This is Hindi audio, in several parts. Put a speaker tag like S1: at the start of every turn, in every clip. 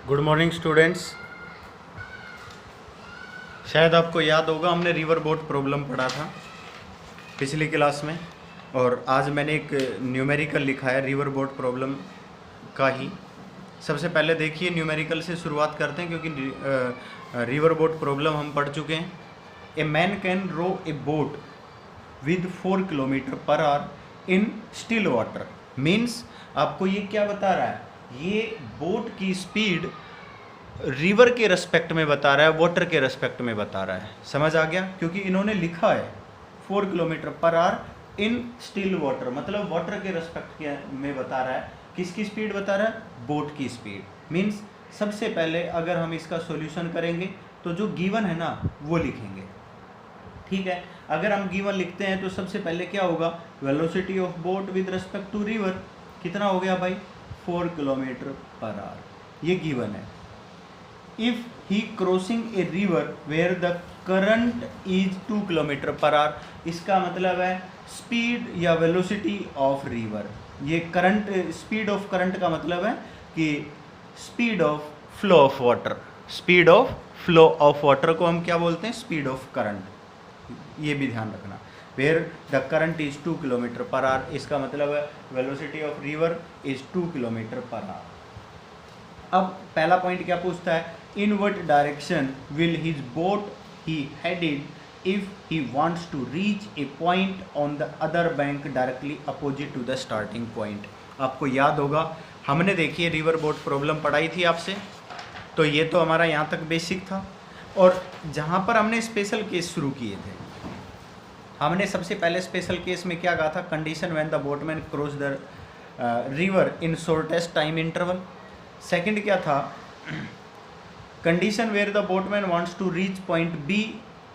S1: Good morning students. शायद आपको याद होगा हमने रिवर बोट प्रॉब्लम पढ़ा था पिछली क्लास में, और आज मैंने एक न्यूमेरिकल लिखा है रिवर बोट प्रॉब्लम का ही। सबसे पहले देखिए न्यूमेरिकल से शुरुआत करते हैं क्योंकि रिवर बोट प्रॉब्लम हम पढ़ चुके हैं। A man can row a boat with 4 kilometre per hour in still water. Means आपको ये क्या बता रहा है, ये बोट की स्पीड रिवर के रेस्पेक्ट में बता रहा है, वाटर के रेस्पेक्ट में बता रहा है। समझ आ गया? क्योंकि इन्होंने लिखा है 4 kilometre per hour in still water, मतलब वाटर के रेस्पेक्ट में बता रहा है। किसकी स्पीड बता रहा है? बोट की स्पीड। मीन्स सबसे पहले अगर हम इसका सॉल्यूशन करेंगे तो जो गिवन है ना वो लिखेंगे। ठीक है, अगर हम गिवन लिखते हैं तो सबसे पहले क्या होगा, velocity of boat with respect to river कितना हो गया भाई, 4 किलोमीटर पर आवर, ये गिवन है। If he crossing a river where the current is 2 kilometre per hour, इसका मतलब है स्पीड या वेलोसिटी ऑफ रिवर। ये करंट, स्पीड ऑफ करंट का मतलब है कि speed of flow of water. Speed of flow of water को हम क्या बोलते हैं? Speed of current. ये भी ध्यान रखना। Where the current is 2 kilometre per hour, इसका मतलब है velocity of river is 2 kilometre per hour. अब पहला पॉइंट क्या पूछता है, in what direction will his boat he headed if he wants to reach a point on the other bank directly opposite to the starting point. आपको याद होगा हमने देखिए रिवर बोट प्रॉब्लम पढ़ाई थी आपसे, तो ये तो हमारा यहाँ तक बेसिक था। और जहाँ पर हमने स्पेशल केस शुरू किए थे, हमने सबसे पहले स्पेशल केस में क्या कहा था, condition when the boatman cross the river in shortest time interval. Second क्या था, condition where the boatman wants to reach point B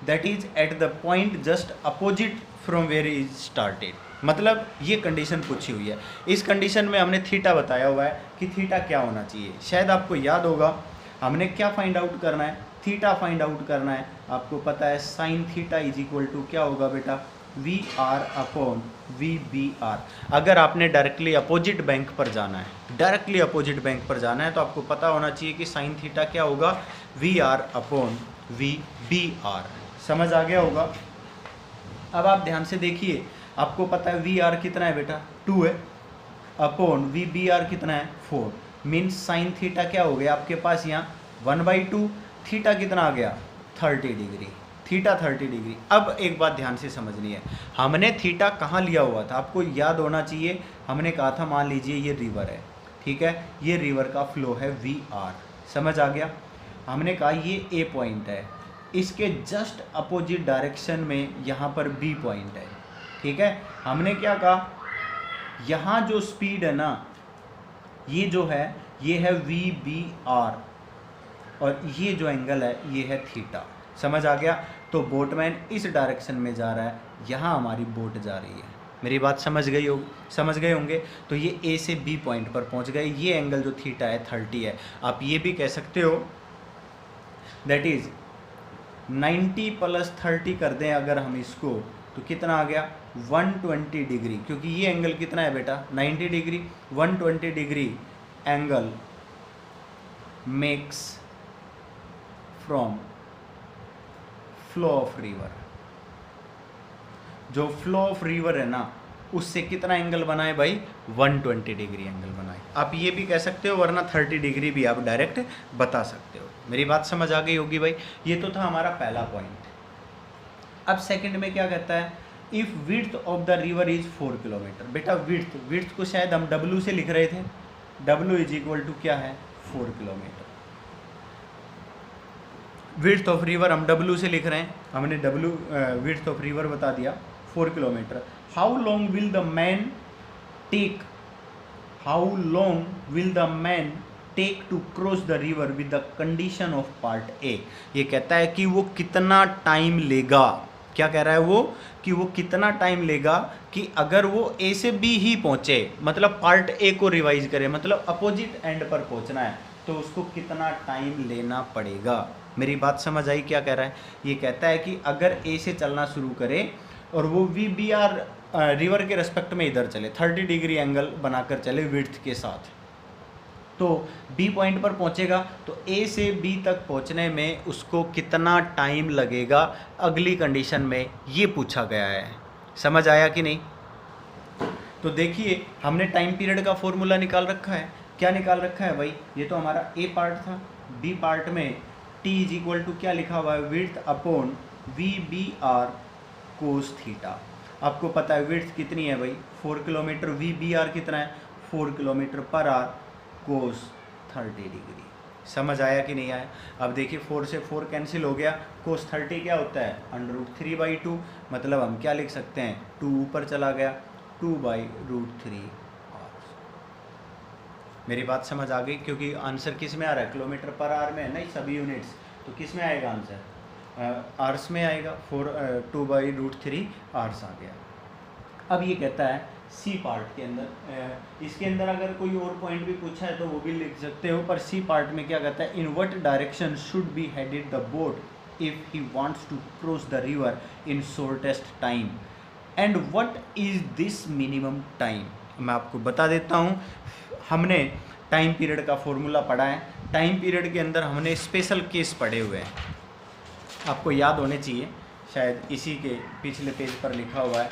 S1: that is at the point just opposite from where is started. मतलब ये कंडीशन पूछी हुई है। इस कंडीशन में हमने थीटा बताया हुआ है कि थीटा क्या होना चाहिए। शायद आपको याद होगा हमने क्या फाइंड आउट करना है, थीटा फाइंड आउट करना है। आपको पता है sine theta is equal to क्या होगा बेटा, V R upon V B R. अगर आपने डायरेक्टली अपोजिट बैंक पर जाना है, डायरेक्टली अपोजिट बैंक पर जाना है, तो आपको पता होना चाहिए कि साइन थीटा क्या होगा, V R upon V B R. समझ आ गया होगा? अब आप ध्यान से देखिए, आपको पता है वी आर कितना है बेटा, 2 है, अपॉन वी बी आर कितना है, 4। मीन्स साइन थीटा क्या हो गया आपके पास यहाँ 1/2, थीटा कितना आ गया, 30 डिग्री। Theta 30 degree. अब एक बात ध्यान से समझनी है, हमने थीटा कहाँ लिया हुआ था, आपको याद होना चाहिए। हमने कहा था मान लीजिए ये रिवर है, ठीक है, ये रिवर का फ्लो है वी आर। समझ आ गया? हमने कहा ये ए पॉइंट है, इसके जस्ट अपोजिट डायरेक्शन में यहाँ पर बी पॉइंट है। ठीक है, हमने क्या कहा, यहाँ जो स्पीड है ना, ये जो है ये है वी बी आर, और ये जो एंगल है ये है थीटा। समझ आ गया? तो बोटमैन इस डायरेक्शन में जा रहा है, यहाँ हमारी बोट जा रही है। मेरी बात समझ गए होंगे। तो ये ए से बी पॉइंट पर पहुँच गए। ये एंगल जो थीटा है 30 है। आप ये भी कह सकते हो दैट इज 90 + 30 कर दें अगर हम इसको, तो कितना आ गया, 120 डिग्री। क्योंकि ये एंगल कितना है बेटा, 90 degree. 120 degree angle makes from flow of river. जो फ्लो ऑफ रिवर है ना, उससे कितना एंगल बनाए भाई, 120 डिग्री एंगल बनाए। आप ये भी कह सकते हो, वरना 30 डिग्री भी आप डायरेक्ट बता सकते हो। मेरी बात समझ आ गई होगी भाई? ये तो था हमारा पहला पॉइंट। अब सेकंड में क्या कहता है, if width of the river is 4 kilometre. बेटा विड्थ को शायद हम डब्ल्यू से लिख रहे थे, डब्ल्यू इज इक्वल टू क्या है, 4 किलोमीटर। विड्थ ऑफ रिवर हम डब्ल्यू से लिख रहे हैं, हमने डब्ल्यू विड्थ ऑफ रिवर बता दिया 4 kilometre. How long will the man take, how long will the man take to cross the river with the condition of part A. ये कहता है कि वो कितना टाइम लेगा, क्या कह रहा है वो, कि वो कितना टाइम लेगा कि अगर वो ए से बी ही पहुँचे, मतलब पार्ट ए को रिवाइज करे, मतलब अपोजिट एंड पर पहुँचना है, तो उसको कितना टाइम लेना पड़ेगा। मेरी बात समझ आई क्या कह रहा है? ये कहता है कि अगर ए से चलना शुरू करे और वो वी बी आर रिवर के रेस्पेक्ट में इधर चले, 30 डिग्री एंगल बनाकर चले विड्थ के साथ, तो बी पॉइंट पर पहुंचेगा तो ए से बी तक पहुंचने में उसको कितना टाइम लगेगा, अगली कंडीशन में ये पूछा गया है। समझ आया कि नहीं? तो देखिए हमने टाइम पीरियड का फॉर्मूला निकाल रखा है। क्या निकाल रखा है भाई? ये तो हमारा ए पार्ट था। बी पार्ट में टी इज इक्वल टू क्या लिखा हुआ है? Width upon V B R cos theta. आपको पता है विड्थ कितनी है भाई? 4 किलोमीटर। वी बी आर कितना है? 4 kilometre per our cos 30 degree. समझ आया कि नहीं आया? अब देखिए 4 से 4 कैंसिल हो गया। कोस 30 क्या होता है? √3/2। मतलब हम क्या लिख सकते हैं? 2 ऊपर चला गया, 2/√3 आवर्स। मेरी बात समझ आ गई? क्योंकि आंसर किस में आ रहा है? किलोमीटर पर आवर में, नहीं सभी यूनिट्स। तो किस में आएगा आंसर? आवर्स में आएगा। 2/√3 आवर्स आ गया। अब ये कहता है सी पार्ट के अंदर, इसके अंदर अगर कोई और पॉइंट भी पूछा है तो वो भी लिख सकते हो, पर सी पार्ट में क्या कहता है? In what direction should be headed the boat if he wants to cross the river in shortest time and what is this minimum time? मैं आपको बता देता हूँ। हमने टाइम पीरियड का फॉर्मूला पढ़ा है। टाइम पीरियड के अंदर हमने स्पेशल केस पढ़े हुए हैं, आपको याद होने चाहिए, शायद इसी के पिछले पेज पर लिखा हुआ है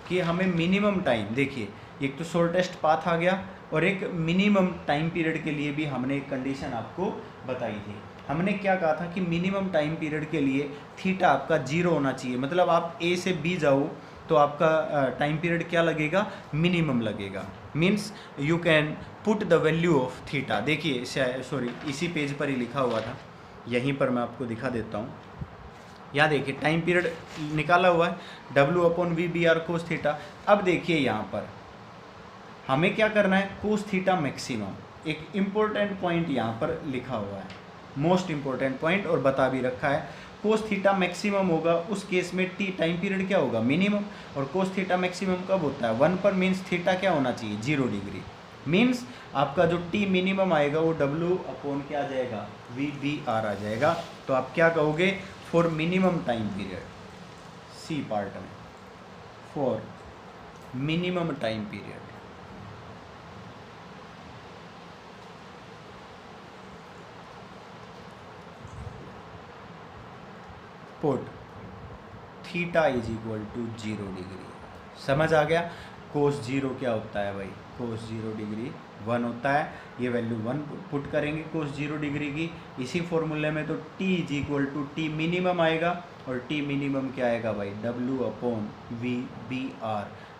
S1: कि हमें मिनिमम टाइम, देखिए एक तो शॉर्टेस्ट पाथ आ गया और एक मिनिमम टाइम पीरियड के लिए भी हमने एक कंडीशन आपको बताई थी। हमने क्या कहा था कि मिनिमम टाइम पीरियड के लिए थीटा आपका 0 होना चाहिए। मतलब आप ए से बी जाओ तो आपका टाइम पीरियड क्या लगेगा? मिनिमम लगेगा। Means you can put the value of theta. देखिए सॉरी, इसी पेज पर ही लिखा हुआ था, यहीं पर मैं आपको दिखा देता हूँ। यहाँ देखिए टाइम पीरियड निकाला हुआ है, W/V/BR कोस थीटा। अब देखिए यहाँ पर हमें क्या करना है? Cos theta maximum. एक इम्पोर्टेंट पॉइंट यहाँ पर लिखा हुआ है, मोस्ट इम्पोर्टेंट पॉइंट, और बता भी रखा है। कोस थीटा मैक्सिमम होगा उस केस में टी टाइम पीरियड क्या होगा? मिनिमम। और कोस थीटा मैक्सिमम कब होता है? 1 पर। मीन्स थीटा क्या होना चाहिए? 0 डिग्री। मीन्स आपका जो टी मिनिमम आएगा वो W/ क्या आ जाएगा? V/BR आ जाएगा। तो आप क्या कहोगे? For minimum time period, C part में, for minimum time period put theta is equal to 0 degree. समझ आ गया? कोस 0 क्या होता है भाई? कोस 0 डिग्री 1 होता है। ये वैल्यू 1 पुट करेंगे कोस 0 डिग्री की। इसी फॉर्मूले में तो t is equal to T minimum आएगा, और टी मिनिमम क्या आएगा भाई? W/V/BR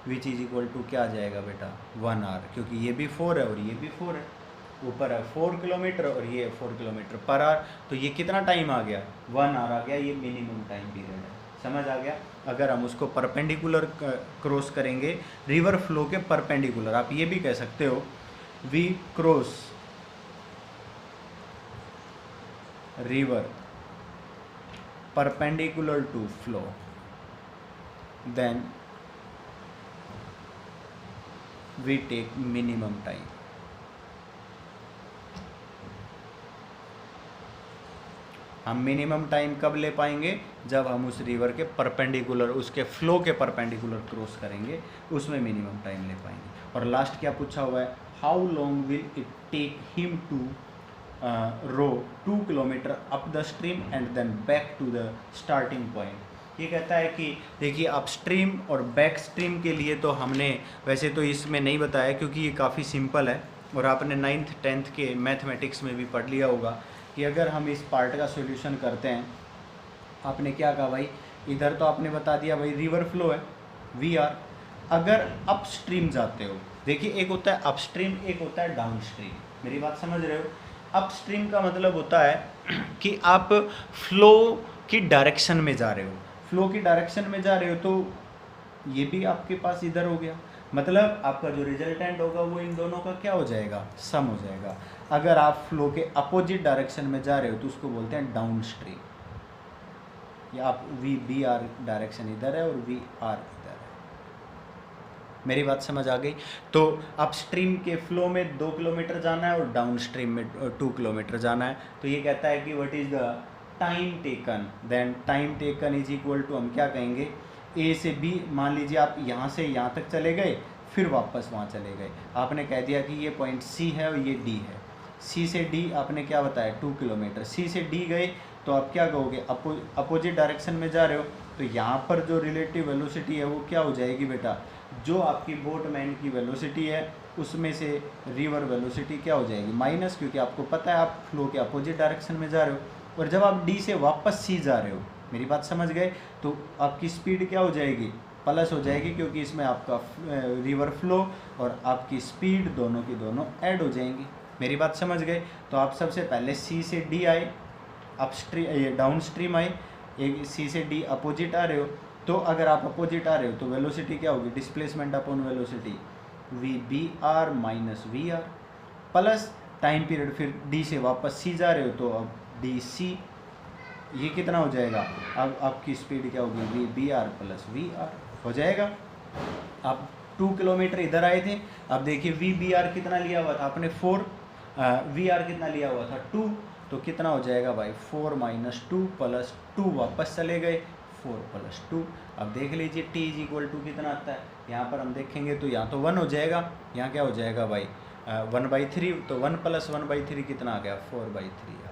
S1: which is equal to क्या आ जाएगा बेटा? 1 आवर, क्योंकि ये भी 4 है और ये भी 4 है। ऊपर है 4 किलोमीटर और ये 4 किलोमीटर पर आवर। तो ये कितना टाइम आ गया? 1 आवर आ गया। ये मिनिमम टाइम पीरियड है। समझ आ गया? अगर हम उसको परपेंडिकुलर क्रॉस करेंगे, रिवर फ्लो के परपेंडिकुलर, आप ये भी कह सकते हो we cross river perpendicular to flow, then we take minimum time. हम मिनिमम टाइम कब ले पाएंगे? जब हम उस रिवर के परपेंडिकुलर, उसके फ्लो के परपेंडिकुलर क्रॉस करेंगे, उसमें मिनिमम टाइम ले पाएंगे। और लास्ट क्या पूछा हुआ है? How long will it take him to row 2 kilometre up the stream and then back to the starting point. ये कहता है कि देखिए अप स्ट्रीम और बैक स्ट्रीम के लिए तो हमने वैसे तो इसमें नहीं बताया, क्योंकि ये काफ़ी सिंपल है और आपने 9th 10th के मैथमेटिक्स में भी पढ़ लिया होगा कि अगर हम इस पार्ट का सॉल्यूशन करते हैं, आपने क्या कहा भाई? इधर तो आपने बता दिया भाई रिवर फ्लो है VR। अगर अप स्ट्रीम जाते हो, देखिए एक होता है अप स्ट्रीम, एक होता है डाउन स्ट्रीम। मेरी बात समझ रहे हो? अप स्ट्रीम का मतलब होता है कि आप फ्लो की डायरेक्शन में जा रहे हो। फ्लो की डायरेक्शन में जा रहे हो तो ये भी आपके पास इधर हो गया, मतलब आपका जो रिजल्टेंट होगा वो इन दोनों का क्या हो जाएगा? सम हो जाएगा। अगर आप फ्लो के अपोजिट डायरेक्शन में जा रहे हो तो उसको बोलते हैं डाउन स्ट्रीम, या आप V/BR डायरेक्शन इधर है और VR इधर है। मेरी बात समझ आ गई? तो अप स्ट्रीम के फ्लो में 2 किलोमीटर जाना है और डाउन स्ट्रीम में 2 किलोमीटर जाना है। तो ये कहता है कि what is the time taken, then time taken is equal to, हम क्या कहेंगे? A से B, मान लीजिए आप यहाँ से यहाँ तक चले गए, फिर वापस वहाँ चले गए, आपने कह दिया कि ये पॉइंट C है और ये D है। सी से डी आपने क्या बताया 2 किलोमीटर, सी से डी गए तो आप क्या कहोगे, अपोजिट डायरेक्शन में जा रहे हो, तो यहाँ पर जो रिलेटिव वेलोसिटी है वो क्या हो जाएगी बेटा, जो आपकी बोटमैन की वेलोसिटी है उसमें से रिवर वेलोसिटी क्या हो जाएगी माइनस, क्योंकि आपको पता है आप फ्लो के अपोजिट डायरेक्शन में जा रहे हो। और जब आप डी से वापस सी जा रहे हो, मेरी बात समझ गए, तो आपकी स्पीड क्या हो जाएगी, प्लस हो जाएगी, क्योंकि इसमें आपका रिवर फ्लो और आपकी स्पीड दोनों की दोनों ऐड हो जाएंगी। मेरी बात समझ गए। तो आप सबसे पहले सी से डी आए, अपस्ट्रीम डाउन स्ट्रीम आए, एक सी से डी अपोजिट आ रहे हो, तो अगर आप अपोजिट आ रहे हो तो वेलोसिटी क्या होगी, displacement upon velocity V B R minus V R, plus time period, फिर डी से वापस सी जा रहे हो तो अब डी सी, ये कितना हो जाएगा, अब आपकी स्पीड क्या होगी, V B R plus V R हो जाएगा। आप 2 किलोमीटर इधर आए थे, अब देखिए वी बी आर कितना लिया हुआ था आपने 4, वी आर कितना लिया हुआ था 2, तो कितना हो जाएगा भाई 4 माइनस 2 प्लस 2, वापस चले गए 4 प्लस 2। अब देख लीजिए t इज इक्वल टू कितना आता है, यहाँ पर हम देखेंगे तो यहाँ तो 1 हो जाएगा, यहाँ क्या हो जाएगा भाई 1/3, तो 1 प्लस 1/3 कितना आ गया 4/3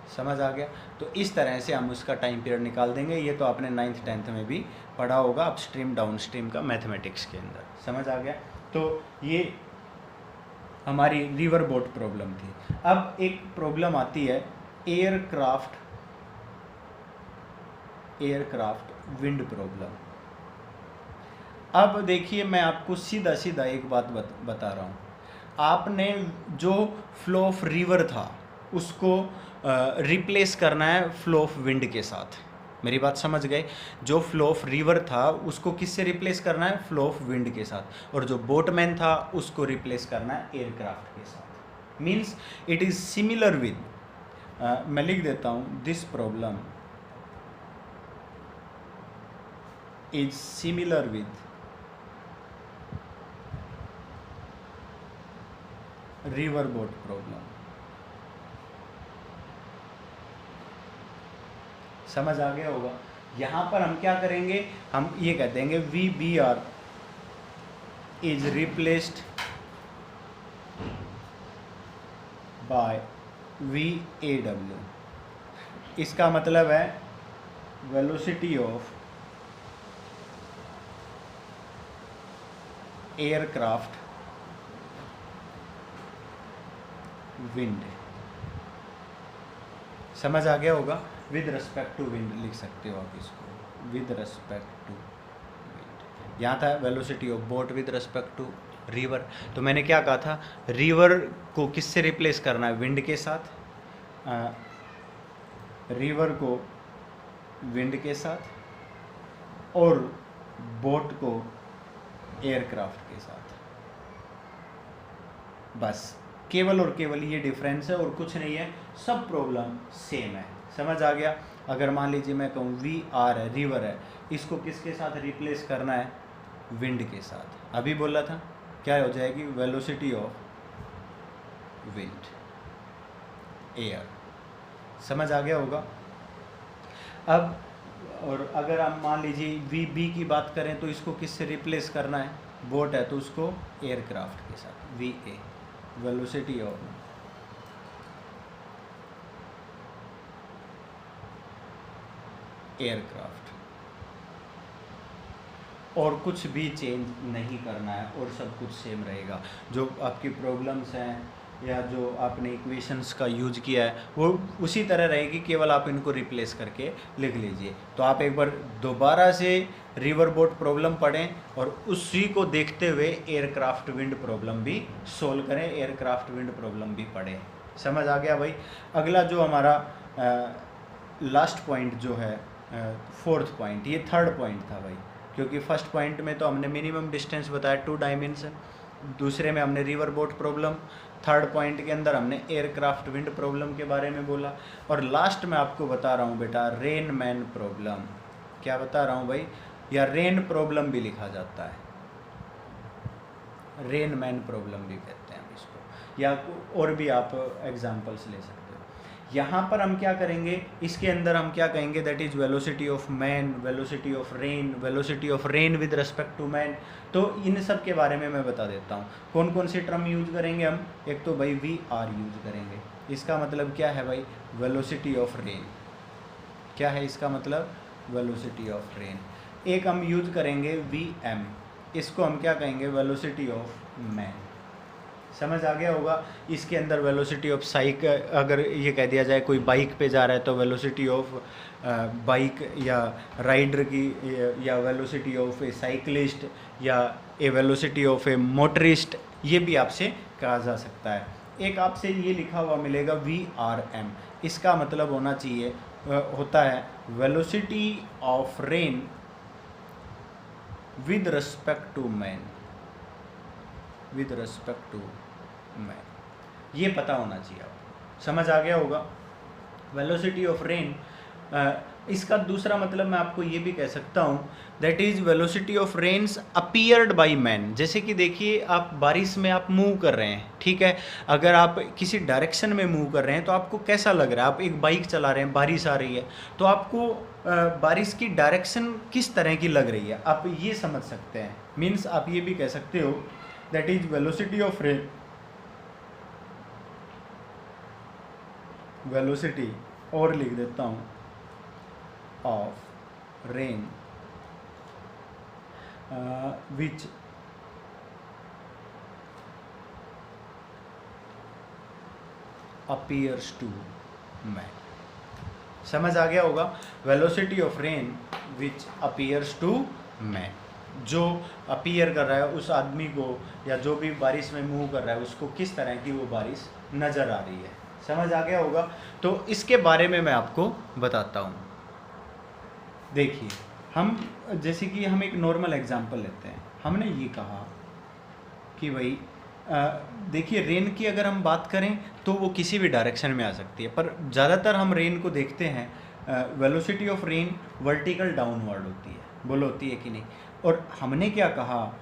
S1: समझ आ गया। तो इस तरह से हम उसका टाइम पीरियड निकाल देंगे। ये तो आपने 9th 10th में भी पढ़ा होगा अपस्ट्रीम डाउन स्ट्रीम का मैथमेटिक्स के अंदर, समझ आ गया। तो ये हमारी रिवर बोट प्रॉब्लम थी। अब एक प्रॉब्लम आती है एयरक्राफ्ट विंड प्रॉब्लम। अब देखिए मैं आपको सीधा सीधा एक बात बता रहा हूँ, आपने जो फ्लो ऑफ रिवर था उसको रिप्लेस करना है फ्लो ऑफ विंड के साथ। मेरी बात समझ गए, जो फ्लो ऑफ रिवर था उसको किससे रिप्लेस करना है, फ्लो ऑफ विंड के साथ, और जो बोटमैन था उसको रिप्लेस करना है एयरक्राफ्ट के साथ। Means it is similar with, मैं लिख देता हूँ, this problem is similar with river boat problem. समझ आ गया होगा। यहाँ पर हम क्या करेंगे, हम ये कह देंगे V B R is replaced by V A W. इसका मतलब है वेलोसिटी ऑफ एयरक्राफ्ट विंड। समझ आ गया होगा। विद रिस्पेक्ट टू विंड लिख सकते हो आप इसको, विद रिस्पेक्ट टू विंड। यहाँ था velocity of boat with respect to river. तो मैंने क्या कहा था, रिवर को किससे रिप्लेस करना है, विंड के साथ, रिवर को विंड के साथ और बोट को एयरक्राफ्ट के साथ। बस केवल और केवल ये डिफरेंस है और कुछ नहीं है, सब प्रॉब्लम सेम है। समझ आ गया। अगर मान लीजिए मैं कहूँ वी आर है, रिवर है, इसको किसके साथ रिप्लेस करना है, विंड के साथ। अभी बोला था क्या हो जाएगी, वेलोसिटी ऑफ विंड एयर। समझ आ गया होगा। अब और अगर हम मान लीजिए वी बी की बात करें तो इसको किससे रिप्लेस करना है, बोट है तो उसको एयरक्राफ्ट के साथ, V A velocity of aircraft. और कुछ भी चेंज नहीं करना है और सब कुछ सेम रहेगा। जो आपकी प्रॉब्लम्स हैं या जो आपने इक्वेशंस का यूज किया है वो उसी तरह रहेगी, केवल आप इनको रिप्लेस करके लिख लीजिए। तो आप एक बार दोबारा से रिवर बोट प्रॉब्लम पढ़ें और उसी को देखते हुए एयरक्राफ्ट विंड प्रॉब्लम भी सोल्व करें, एयरक्राफ्ट विंड प्रॉब्लम भी पढ़ें। समझ आ गया भाई। अगला जो हमारा लास्ट पॉइंट जो है, 4th पॉइंट, ये 3rd पॉइंट था भाई, क्योंकि फर्स्ट पॉइंट में तो हमने मिनिमम डिस्टेंस बताया 2 डायमेंशन, दूसरे में हमने river boat problem, 3rd point के अंदर हमने एयरक्राफ्ट विंड प्रॉब्लम के बारे में बोला, और लास्ट में आपको बता रहा हूँ बेटा रेन मैन प्रॉब्लम। क्या बता रहा हूँ भाई, या रेन प्रॉब्लम भी लिखा जाता है, रेन मैन प्रॉब्लम भी कहते हैं हम इसको, या और भी आप एग्जाम्पल्स ले सकते हो। यहाँ पर हम क्या करेंगे, इसके अंदर हम क्या कहेंगे, that is velocity of man, velocity of rain, velocity of rain with respect to man. तो इन सब के बारे में मैं बता देता हूँ। कौन कौन सी टर्म यूज करेंगे हम, एक तो भाई वी आर यूज करेंगे, इसका मतलब क्या है भाई, वेलोसिटी ऑफ रेन। क्या है इसका मतलब, वेलोसिटी ऑफ रेन। एक हम यूज करेंगे वी एम, इसको हम क्या कहेंगे, वेलोसिटी ऑफ मैन। समझ आ गया होगा। इसके अंदर वेलोसिटी ऑफ साइकिल, अगर ये कह दिया जाए कोई बाइक पे जा रहा है तो वेलोसिटी ऑफ बाइक या राइडर की, या वेलोसिटी ऑफ ए साइकिलिस्ट, या ए वेलोसिटी ऑफ ए मोटरिस्ट, ये भी आपसे कहा जा सकता है। एक आपसे ये लिखा हुआ मिलेगा वी आर एम, इसका मतलब होना चाहिए होता है velocity of rain with respect to man, with respect to man, ये पता होना चाहिए आपको। समझ आ गया होगा। वेलोसिटी ऑफ रेन, इसका दूसरा मतलब मैं आपको ये भी कह सकता हूँ, that is velocity of rains appeared by man. जैसे कि देखिए आप बारिश में आप मूव कर रहे हैं, ठीक है, अगर आप किसी डायरेक्शन में मूव कर रहे हैं तो आपको कैसा लग रहा है, आप एक बाइक चला रहे हैं, बारिश आ रही है, तो आपको बारिश की डायरेक्शन किस तरह की लग रही है, आप ये समझ सकते हैं। मीन्स आप ये भी कह सकते हो that is velocity of rain, velocity और लिख देता हूँ of rain which appears to man. समझ आ गया होगा। Velocity of rain which appears to man, जो अपीयर कर रहा है उस आदमी को, या जो भी बारिश में मूव कर रहा है उसको किस तरह की वो बारिश नज़र आ रही है। समझ आ गया होगा। तो इसके बारे में मैं आपको बताता हूँ। देखिए हम, जैसे कि हम एक नॉर्मल एग्जांपल लेते हैं, हमने ये कहा कि भाई देखिए रेन की अगर हम बात करें तो वो किसी भी डायरेक्शन में आ सकती है, पर ज़्यादातर हम रेन को देखते हैं velocity of rain vertical downward होती है, बोलो होती है कि नहीं। और हमने क्या कहा,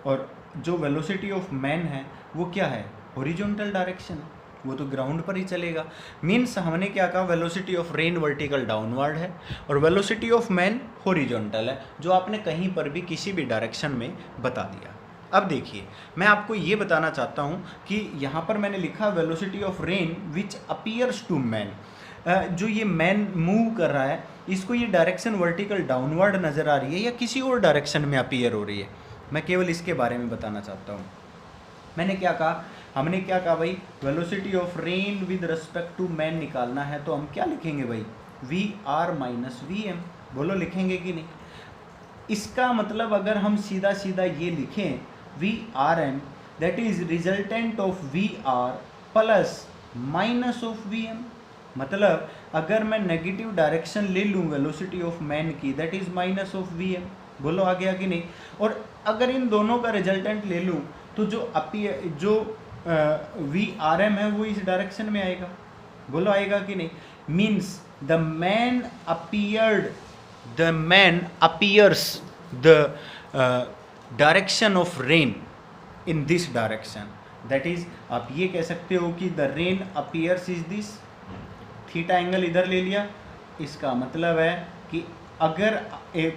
S1: और जो वेलोसिटी ऑफ मैन है वो क्या है, हॉरिजॉन्टल डायरेक्शन है, वो तो ग्राउंड पर ही चलेगा। मीन्स हमने क्या कहा, velocity of rain vertical downward है और वेलोसिटी ऑफ मैन हॉरिजॉन्टल है, जो आपने कहीं पर भी किसी भी डायरेक्शन में बता दिया। अब देखिए मैं आपको ये बताना चाहता हूँ कि यहाँ पर मैंने लिखा velocity of rain which appears to man. जो ये मैन मूव कर रहा है इसको ये डायरेक्शन वर्टिकल डाउनवर्ड नज़र आ रही है या किसी और डायरेक्शन में अपीयर हो रही है, मैं केवल इसके बारे में बताना चाहता हूँ। मैंने क्या कहा, हमने क्या कहा भाई, velocity of rain with respect to man निकालना है तो हम क्या लिखेंगे भाई, V R minus V M. बोलो लिखेंगे कि नहीं। इसका मतलब अगर हम सीधा सीधा ये लिखें V R M, that is resultant of V R plus minus of V M. मतलब अगर मैं नेगेटिव डायरेक्शन ले लूँ वेलोसिटी ऑफ मैन की, that is minus of V M. बोलो आ गया कि नहीं। और अगर इन दोनों का रिजल्टेंट ले लूँ तो जो वी आर एम है वो इस डायरेक्शन में आएगा। बोलो आएगा कि नहीं। Means the man appears the direction of rain in this direction, that is आप ये कह सकते हो कि the rain appears is this, theta angle इधर ले लिया। इसका मतलब है कि अगर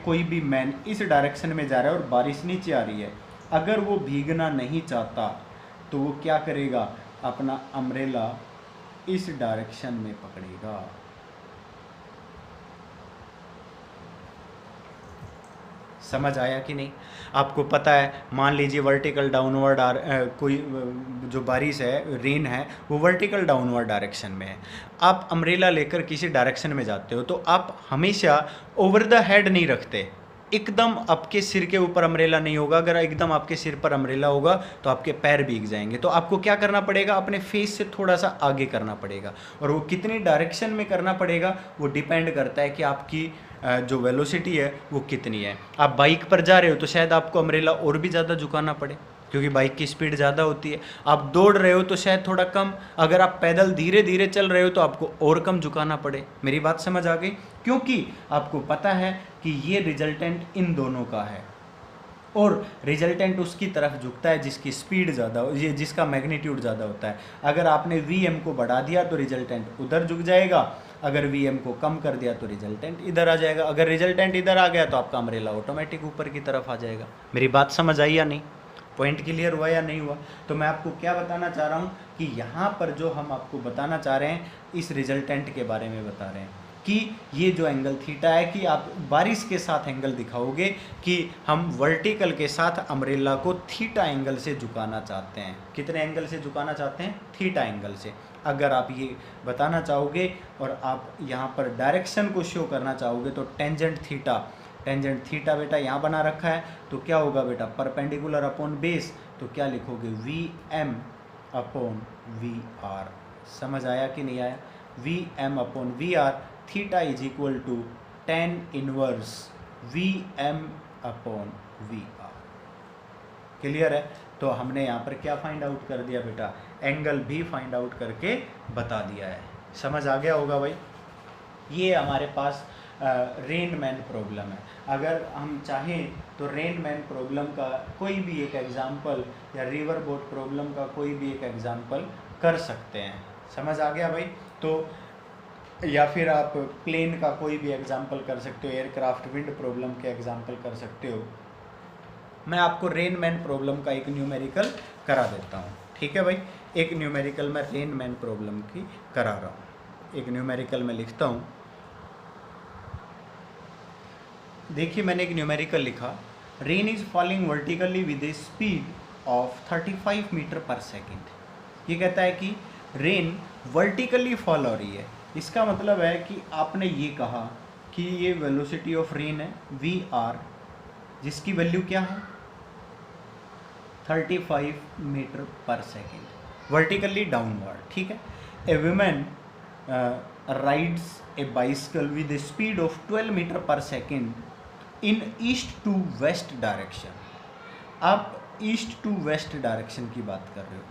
S1: कोई भी मैन इस डायरेक्शन में जा रहा है और बारिश नीचे आ रही है, अगर वो भीगना नहीं चाहता तो वो क्या करेगा, अपना अम्ब्रेला इस डायरेक्शन में पकड़ेगा। समझ आया कि नहीं। आपको पता है, मान लीजिए वर्टिकल डाउनवर्ड कोई जो बारिश है, रेन है, वो वर्टिकल डाउनवर्ड डायरेक्शन में है। आप अम्ब्रेला लेकर किसी डायरेक्शन में जाते हो तो आप हमेशा ओवर द हेड नहीं रखते, एकदम आपके सिर के ऊपर अम्ब्रेला नहीं होगा। अगर एकदम आपके सिर पर अम्ब्रेला होगा तो आपके पैर भीग जाएंगे। तो आपको क्या करना पड़ेगा, अपने फेस से थोड़ा सा आगे करना पड़ेगा। और वो कितनी डायरेक्शन में करना पड़ेगा वो डिपेंड करता है कि आपकी जो वेलोसिटी है वो कितनी है। आप बाइक पर जा रहे हो तो शायद आपको अम्ब्रेला और भी ज़्यादा झुकाना पड़े क्योंकि बाइक की स्पीड ज़्यादा होती है। आप दौड़ रहे हो तो शायद थोड़ा कम, अगर आप पैदल धीरे धीरे चल रहे हो तो आपको और कम झुकाना पड़े। मेरी बात समझ आ गई। क्योंकि आपको पता है कि ये रिजल्टेंट इन दोनों का है, और रिजल्टेंट उसकी तरफ झुकता है जिसकी स्पीड ज़्यादा ये जिसका मैग्नीट्यूड ज़्यादा होता है। अगर आपने वी को बढ़ा दिया तो रिजल्टेंट उधर झुक जाएगा, अगर वी को कम कर दिया तो रिजल्टेंट इधर आ जाएगा। अगर रिजल्टेंट इधर आ गया तो आपका अम्ब्रेला ऑटोमेटिक ऊपर की तरफ आ जाएगा। मेरी बात समझ आई या नहीं? पॉइंट क्लियर हुआ या नहीं हुआ? तो मैं आपको क्या बताना चाह रहा हूँ कि यहाँ पर जो हम आपको बताना चाह रहे हैं इस रिजल्टेंट के बारे में बता रहे हैं कि ये जो एंगल थीटा है कि आप बारिश के साथ एंगल दिखाओगे कि हम वर्टिकल के साथ अम्ब्रेला को थीटा एंगल से झुकाना चाहते हैं। कितने एंगल से झुकाना चाहते हैं? थीटा एंगल से। अगर आप ये बताना चाहोगे और आप यहाँ पर डायरेक्शन को शो करना चाहोगे तो टेंजेंट थीटा बेटा यहाँ बना रखा है, तो क्या होगा बेटा? परपेंडिकुलर अपॉन बेस, तो क्या लिखोगे? V M upon V R. समझ आया कि नहीं आया? V M upon V R, theta is equal to tan inverse V M upon V R. Clear है? तो हमने यहाँ पर क्या फाइंड आउट कर दिया बेटा? एंगल भी फाइंड आउट करके बता दिया है। समझ आ गया होगा भाई? ये हमारे पास रेनमैन प्रॉब्लम है। अगर हम चाहें तो रेनमैन प्रॉब्लम का कोई भी एक एग्जाम्पल या रिवर बोट प्रॉब्लम का कोई भी एक एग्जाम्पल कर सकते हैं। समझ आ गया भाई? तो या फिर आप प्लेन का कोई भी एग्जाम्पल कर सकते हो, एयरक्राफ्ट विंड प्रॉब्लम के एग्जाम्पल कर सकते हो। मैं आपको रेनमैन प्रॉब्लम का एक न्यूमेरिकल करा देता हूँ, ठीक है भाई? एक न्यूमेरिकल मैं रेनमैन प्रॉब्लम की करा रहा हूँ। एक न्यूमेरिकल मैं लिखता हूँ। देखिए मैंने एक न्यूमेरिकल लिखा, rain is falling vertically with a speed of 35 metre per second. ये कहता है कि रेन वर्टिकली फॉल हो रही है। इसका मतलब है कि आपने ये कहा कि ये वेलोसिटी ऑफ रेन है वी आर, जिसकी वैल्यू क्या है? 35 metre per second vertically downward, ठीक है? A women rides a bicycle with a speed of 12 metre per second in east to west direction. आप ईस्ट टू वेस्ट डायरेक्शन की बात कर रहे हो,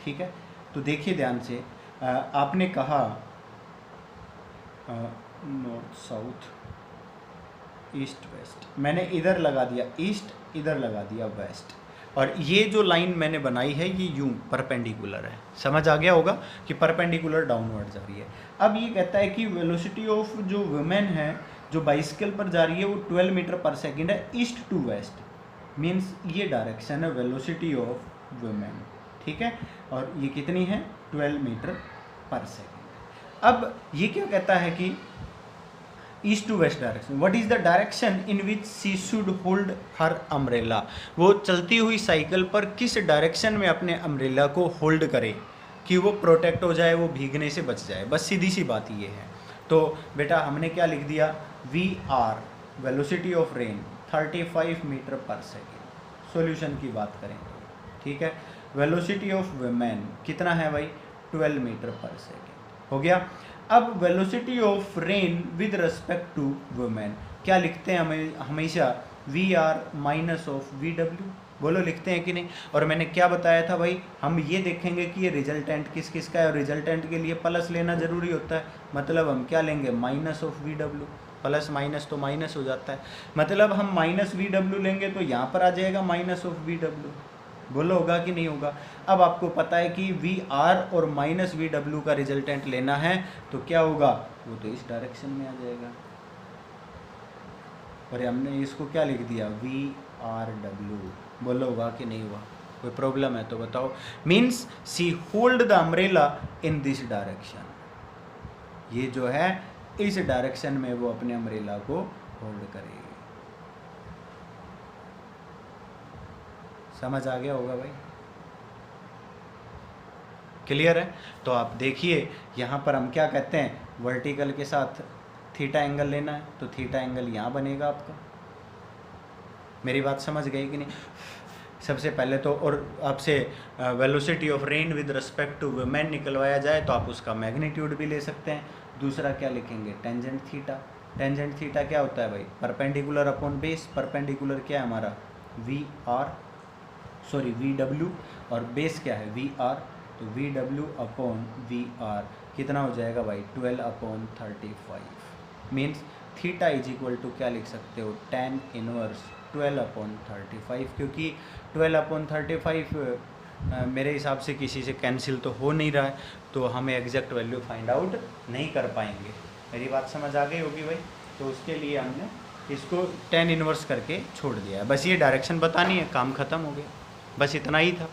S1: ठीक है? तो देखिए ध्यान से, आपने कहा नॉर्थ साउथ ईस्ट वेस्ट, मैंने इधर लगा दिया ईस्ट, इधर लगा दिया वेस्ट, और ये जो लाइन मैंने बनाई है ये यूं परपेंडिकुलर है। समझ आ गया होगा कि परपेंडिकुलर डाउनवर्ड जा रही है। अब ये कहता है कि वेलोसिटी ऑफ जो वुमेन है जो बाइसिकल पर जा रही है वो 12 मीटर पर सेकेंड है ईस्ट टू वेस्ट, मीन्स ये डायरेक्शन है वेलोसिटी ऑफ वुमेन, ठीक है? और ये कितनी है? 12 मीटर पर सेकेंड। अब ये क्या कहता है कि east to west direction, what is the direction in which she should hold her umbrella. वो चलती हुई साइकिल पर किस डायरेक्शन में अपने अम्ब्रेला को होल्ड करे कि वो प्रोटेक्ट हो जाए, वो भीगने से बच जाए। बस सीधी सी बात ये है। तो बेटा हमने क्या लिख दिया? V R velocity of rain 35 metre per second. Solution की बात करें, ठीक है? वेलोसिटी ऑफ वुमेन कितना है भाई? 12 मीटर पर सेकेंड। हो गया। अब velocity of rain with respect to women क्या लिखते हैं? हमें हमेशा V R minus of V W. बोलो लिखते हैं कि नहीं? और मैंने क्या बताया था भाई? हम ये देखेंगे कि ये रिजल्टेंट किस किस का है, और रिजल्टेंट के लिए प्लस लेना जरूरी होता है। मतलब हम क्या लेंगे? Minus of V W. Plus minus तो माइनस हो जाता है, मतलब हम माइनस वी डब्ल्यू लेंगे तो यहाँ पर आ जाएगा माइनस ऑफ वी डब्ल्यू। बोलो होगा कि नहीं होगा? अब आपको पता है कि वी आर और माइनस वी डब्ल्यू का रिजल्टेंट लेना है तो क्या होगा? वो तो इस डायरेक्शन में आ जाएगा, और हमने इसको क्या लिख दिया? V R W. बोलो होगा कि नहीं हुआ? कोई प्रॉब्लम है तो बताओ। Means she hold the umbrella in this direction. ये जो है इस डायरेक्शन में वो अपने अम्ब्रेला को होल्ड करेगी। समझ आ गया होगा भाई? क्लियर है? तो आप देखिए यहाँ पर हम क्या कहते हैं, वर्टिकल के साथ थीटा एंगल लेना है तो थीटा एंगल यहाँ बनेगा आपका। मेरी बात समझ गई कि नहीं? सबसे पहले तो और आपसे velocity of rain with respect to women निकलवाया जाए तो आप उसका मैग्नीट्यूड भी ले सकते हैं। दूसरा क्या लिखेंगे? Tangent theta. टेंजेंट थीटा क्या होता है भाई? Perpendicular upon base. परपेंडिकुलर क्या है हमारा? V R, sorry V W, और बेस क्या है? V R. तो V W upon V R कितना हो जाएगा भाई? 12 upon 35। Means theta is equal to क्या लिख सकते हो? tan इनवर्स 12/35, क्योंकि 12/35 मेरे हिसाब से किसी से कैंसिल तो हो नहीं रहा है, तो हमें एग्जैक्ट वैल्यू फाइंड आउट नहीं कर पाएंगे। मेरी बात समझ आ गई होगी भाई। तो उसके लिए हमने इसको tan इनवर्स करके छोड़ दिया है। बस ये डायरेक्शन बतानी है, काम ख़त्म हो गया, बस इतना ही था।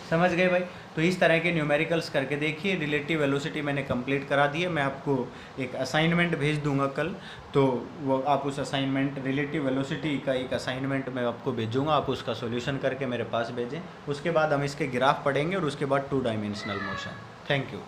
S1: समझ गए भाई। तो इस तरह के न्यूमेरिकल्स करके देखिए। रिलेटिव वेलोसिटी मैंने कंप्लीट करा दी है। मैं आपको एक असाइनमेंट भेज दूंगा कल, तो वो आप उस असाइनमेंट रिलेटिव वेलोसिटी का एक असाइनमेंट मैं आपको भेजूंगा, आप उसका सॉल्यूशन करके मेरे पास भेजें। उसके बाद हम इसके ग्राफ पढ़ेंगे और उसके बाद 2 डायमेंशनल मोशन। Thank you.